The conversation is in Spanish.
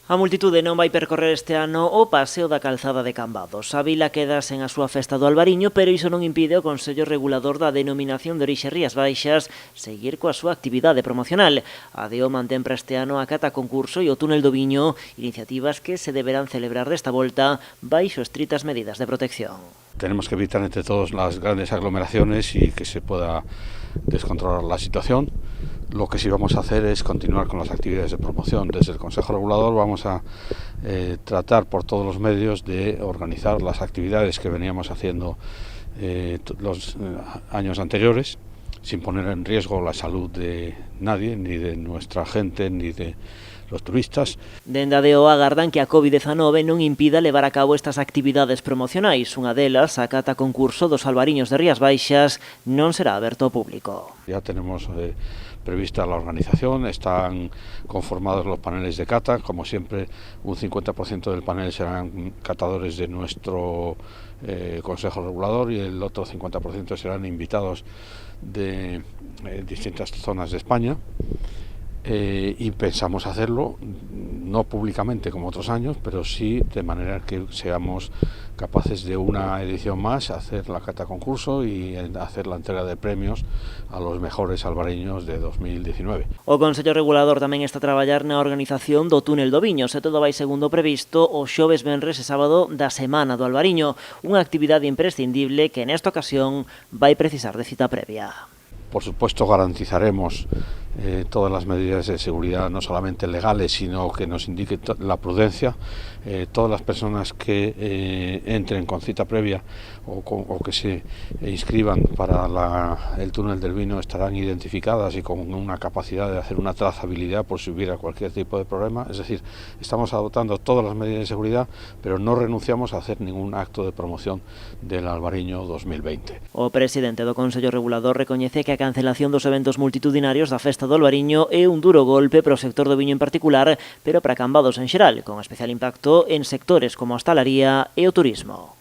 A multitude non vai percorrer este ano o paseo da calzada de Cambados. A vila queda sen a súa festa do Albariño, pero iso non impide ao Consello Regulador da Denominación de Orixe Rías Baixas seguir coa súa actividade promocional. A DEO mantén para este ano a cata concurso e o túnel do Viño, iniciativas que se deberán celebrar desta volta baixo estritas medidas de protección. Tenemos que evitar entre todos las grandes aglomeraciones y que se pueda descontrolar la situación. Lo que sí vamos a hacer es continuar con las actividades de promoción. Desde el Consejo Regulador vamos a tratar por todos los medios de organizar las actividades que veníamos haciendo los años anteriores, sin poner en riesgo la salud de nadie, ni de nuestra gente, ni de los turistas. Dende a DEO agardan que a COVID-19 non impida levar a cabo estas actividades promocionais. Unha delas, a cata concurso dos albariños de Rías Baixas, non será aberto ao público. Ya tenemos prevista la organización, están conformados los paneles de cata, como siempre un 50% del panel serán catadores de nuestro Consejo Regulador y el otro 50% serán invitados de distintas zonas de España. Y pensamos hacerlo no públicamente como otros años, pero sí de manera que seamos capaces de una edición más hacer la cata concurso y hacer la entrega de premios a los mejores albariños de 2019. O Consello Regulador tamén está a traballar na organización do túnel do Viño. Se todo vai segundo previsto, o xoves, venres e sábado da Semana do Albariño, unha actividade imprescindible que nesta ocasión vai precisar de cita previa. Por supuesto garantizaremos todas las medidas de seguridad, no solamente legales, sino que nos indique la prudencia. Todas las personas que entren con cita previa o que se inscriban para el túnel del Vino estarán identificadas y con una capacidad de hacer una trazabilidad por si hubiera cualquier tipo de problema. Es decir, estamos adoptando todas las medidas de seguridad, pero no renunciamos a hacer ningún acto de promoción del Albariño 2020. O presidente do Consello Regulador recoñece que a cancelación dos eventos multitudinarios da Festa do Albariño é un duro golpe para o sector do viño en particular, pero para Cambados en xeral, con especial impacto en sectores como a hostalería e o turismo.